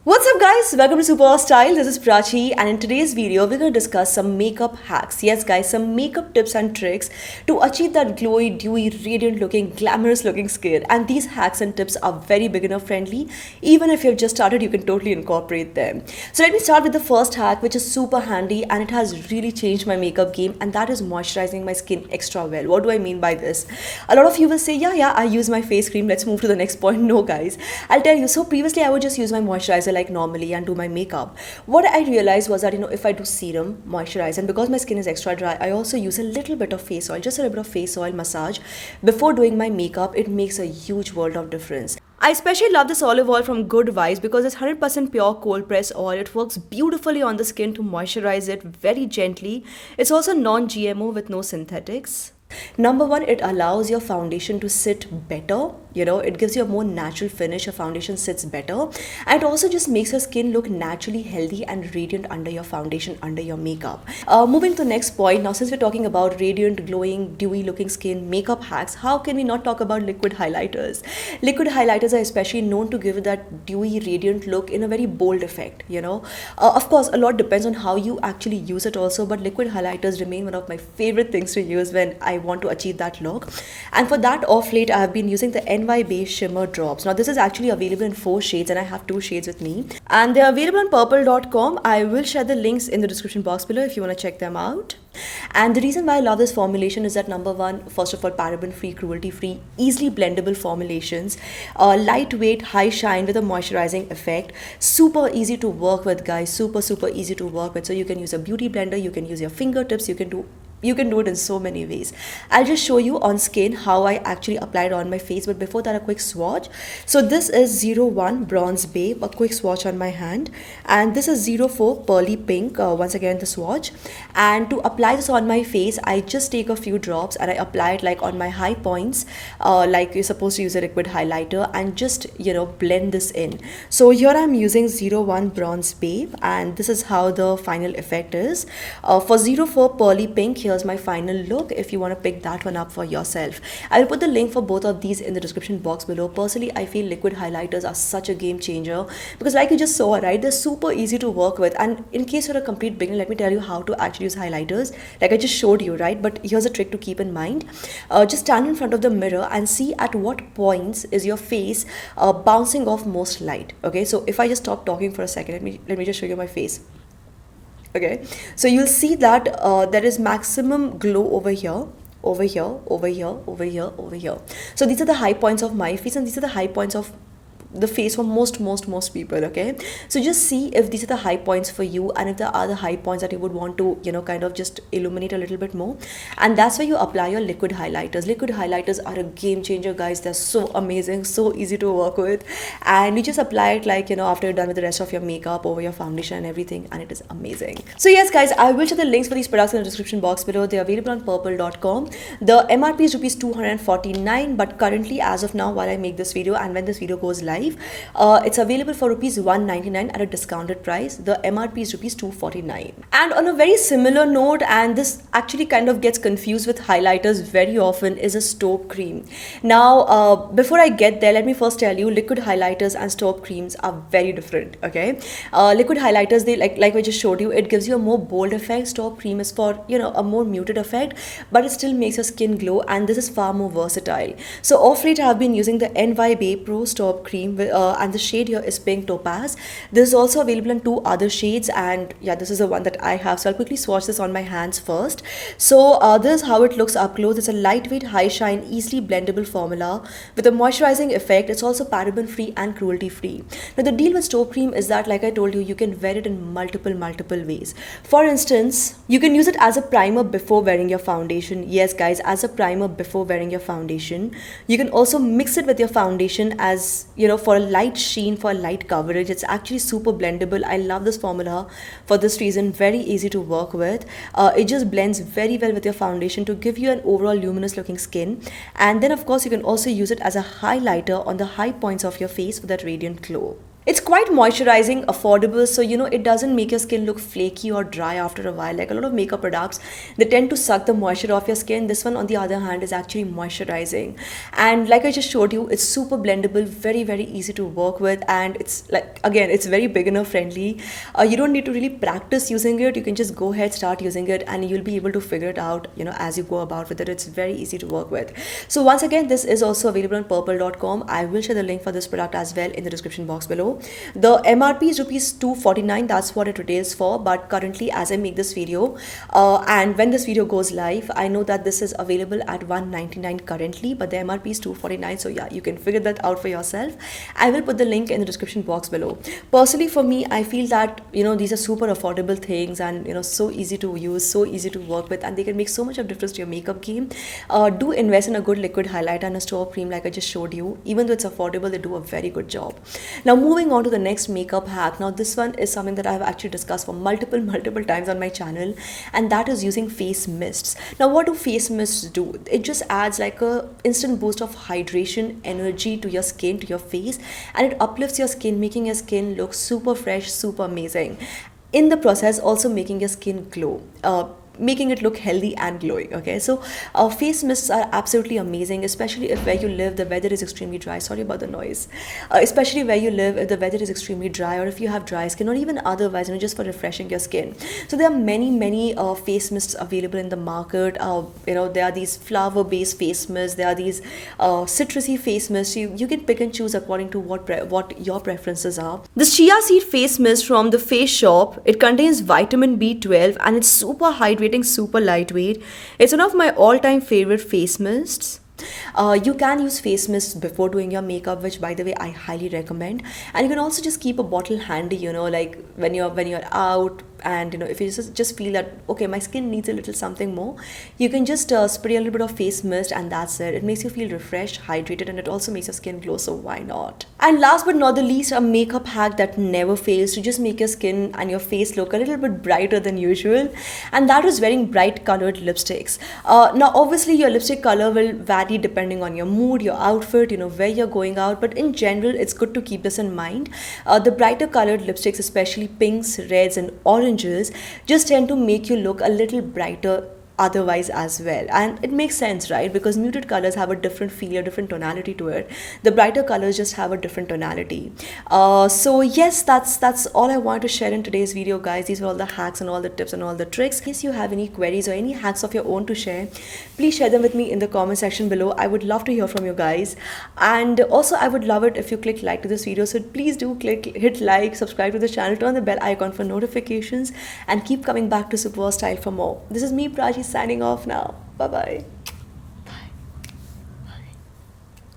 What's up guys, welcome to SuperWowStyle. This is Prachi and in today's video we're going to discuss some makeup hacks. Yes guys, some makeup tips and tricks to achieve that glowy, dewy, radiant looking, glamorous looking skin. And these hacks and tips are very beginner friendly. Even if you've just started, you can totally incorporate them. So let me start with the first hack, which is super handy and it has really changed my makeup game, and that is moisturizing my skin extra well. What do I mean by this? A lot of you will say, yeah, I use my face cream, let's move to the next point. No guys, I'll tell you. So previously I would just use my moisturizer like normally and do my makeup. What I realized was that if I do serum, moisturize, and because my skin is extra dry, I also use a little bit of face oil, just a little bit of face oil massage before doing my makeup. It makes a huge world of difference. I especially love this olive oil from Good Vibes because it's 100% pure cold press oil. It works beautifully on the skin to moisturize it very gently. It's also non-GMO with no synthetics. Number one, it allows your foundation to sit better. It gives you a more natural finish. Your foundation sits better, and it also just makes your skin look naturally healthy and radiant under your foundation, under your makeup. Moving to the next point. Now, since we're talking about radiant, glowing, dewy looking skin makeup hacks, how can we not talk about liquid highlighters? Liquid highlighters are especially known to give that dewy, radiant look in a very bold effect. Of course, a lot depends on how you actually use it also, but liquid highlighters remain one of my favorite things to use when I want to achieve that look. And for that, off late I have been using the NY based shimmer drops. Now this is actually available in 4 shades and I have 2 shades with me, and they're available on purple.com. I will share the links in the description box below if you want to check them out. And the reason why I love this formulation is that number one, first of all, paraben free, cruelty free, easily blendable formulations, lightweight, high shine with a moisturizing effect, super easy to work with guys, super easy to work with. So you can use a beauty blender, you can use your fingertips, you can do it in so many ways. I'll just show you on skin how I actually applied it on my face, but before that, a quick swatch. So this is 01 Bronze Babe, a quick swatch on my hand, and this is 04 Pearly Pink, once again the swatch. And to apply this on my face, I just take a few drops and I apply it like on my high points, like you're supposed to use a liquid highlighter, and just blend this in. So here I'm using 01 Bronze Babe, and this is how the final effect is. For 04 Pearly Pink, here's my final look if you want to pick that one up for yourself. I'll put the link for both of these in the description box below. Personally, I feel liquid highlighters are such a game changer because like you just saw, right, they're super easy to work with. And in case you're a complete beginner, let me tell you how to actually use highlighters like I just showed you, right? But here's a trick to keep in mind. Just stand in front of the mirror and see at what points is your face bouncing off most light. Okay, so if I just stop talking for a second, let me just show you my face. Okay, so you'll see that there is maximum glow over here, over here, over here, over here, over here. So these are the high points of my face, and these are the high points of the face for most people. Okay, so just see if these are the high points for you, and if there are the high points that you would want to kind of just illuminate a little bit more. And that's where you apply your liquid highlighters. Liquid highlighters are a game changer guys. They're so amazing, so easy to work with, and you just apply it like after you're done with the rest of your makeup over your foundation and everything, and it is amazing. So yes guys, I will share the links for these products in the description box below. They're available on purple.com. The MRP is rupees 249, but currently as of now, while I make this video and when this video goes live, it's available for rupees 199 at a discounted price. The MRP is rupees 249. And on a very similar note, and this actually kind of gets confused with highlighters very often, is a Strobe cream. Now before I get there, let me first tell you, liquid highlighters and Strobe creams are very different. Okay, liquid highlighters, they like I just showed you, it gives you a more bold effect. Strobe cream is for a more muted effect, but it still makes your skin glow, and this is far more versatile. So of late I have been using the NY Babe Pro Strobe cream, and the shade here is Pink Topaz. This is also available in 2 other shades, and yeah, this is the one that I have. So I'll quickly swatch this on my hands first. So this is how it looks up close. It's a lightweight, high shine, easily blendable formula with a moisturizing effect. It's also paraben free and cruelty free. Now the deal with Strobe cream is that, like I told you, you can wear it in multiple ways. For instance, you can use it as a primer before wearing your foundation. Yes guys, as a primer before wearing your foundation. You can also mix it with your foundation as for a light sheen, for a light coverage. It's actually super blendable. I love this formula for this reason. Very easy to work with. It just blends very well with your foundation to give you an overall luminous looking skin. And then of course you can also use it as a highlighter on the high points of your face for that radiant glow. It's quite moisturizing, affordable, so it doesn't make your skin look flaky or dry after a while. Like a lot of makeup products, they tend to suck the moisture off your skin. This one, on the other hand, is actually moisturizing. And like I just showed you, it's super blendable, very, very easy to work with, and it's like, again, it's very beginner friendly. You don't need to really practice using it. You can just go ahead, start using it, and you'll be able to figure it out, as you go about with it. It's very easy to work with. So once again, this is also available on purple.com. I will share the link for this product as well in the description box below. The MRP is rupees 249. That's what it retails for. But currently, as I make this video, and when this video goes live, I know that this is available at 199 currently, but the MRP is 249. So yeah, you can figure that out for yourself. I will put the link in the description box below. Personally, for me, I feel that these are super affordable things, and so easy to use, so easy to work with, and they can make so much of difference to your makeup game. Do invest in a good liquid highlighter and a Storbe cream like I just showed you. Even though it's affordable, they do a very good job. Now moving on to the next makeup hack. Now this one is something that I have actually discussed for multiple times on my channel, and that is using face mists. Now what do face mists do? It just adds like a instant boost of hydration, energy to your skin, to your face, and it uplifts your skin, making your skin look super fresh, super amazing. In the process, also making your skin glow. Making it look healthy and glowing. Okay, so face mists are absolutely amazing, especially if where you live the weather is extremely dry. Sorry about the noise. Especially where you live, if the weather is extremely dry, or if you have dry skin, or even otherwise, just for refreshing your skin. So there are many face mists available in the market. There are these flower based face mists, there are these citrusy face mists. You can pick and choose according to what your preferences are. The chia seed face mist from the Face Shop, it contains vitamin B12 and it's super hydrating, super lightweight. It's one of my all-time favorite face mists. You can use face mists before doing your makeup, which by the way I highly recommend. And you can also just keep a bottle handy, like when you're out, and if you just feel that okay, my skin needs a little something more, you can just spray a little bit of face mist, and that's it. It makes you feel refreshed, hydrated, and it also makes your skin glow, so why not? And last but not the least, a makeup hack that never fails to just make your skin and your face look a little bit brighter than usual, and that is wearing bright colored lipsticks. Now obviously your lipstick color will vary depending on your mood, your outfit, where you're going out, but in general it's good to keep this in mind. The brighter colored lipsticks, especially pinks, reds, and oranges, just tend to make you look a little brighter otherwise as well, and it makes sense, right? Because muted colors have a different feel, a different tonality to it. The brighter colors just have a different tonality. So yes, that's all I wanted to share in today's video, guys. These were all the hacks and all the tips and all the tricks. In case you have any queries or any hacks of your own to share, please share them with me in the comment section below. I would love to hear from you guys, and also I would love it if you click like to this video. So please do hit like, subscribe to the channel, turn the bell icon for notifications, and keep coming back to SuperWowStyle for more. This is me, Prachi, signing off now. Bye bye.